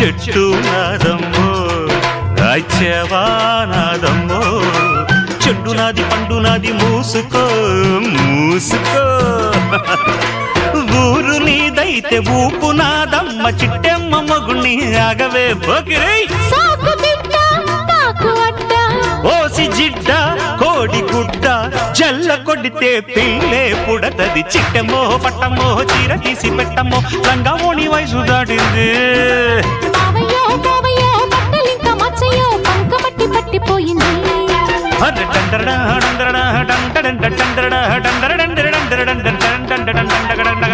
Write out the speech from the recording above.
చెట్టు నాదమ్మో రాజ్యవా నాదమ్మో చెట్టు నాది పండు నాది మూసుకో మూసుకో ఊరు నీదైతే ఊపు నాదమ్మ చిట్టెమ్మ మగుణ్ణి ఆగవే బొగిరై ఓసి జిడ్డ కోడి గుడ్డ జల్ల కొడితే పిల్లే పుడతది చిట్టెమ్మో పట్టమ్మో చీర తీసి పెట్టమ్మో రంగమోని వయసు దాటింది డందరడా డందరడా డందరడా డందరడా డందరడా డందరడా డందరడా డందరడా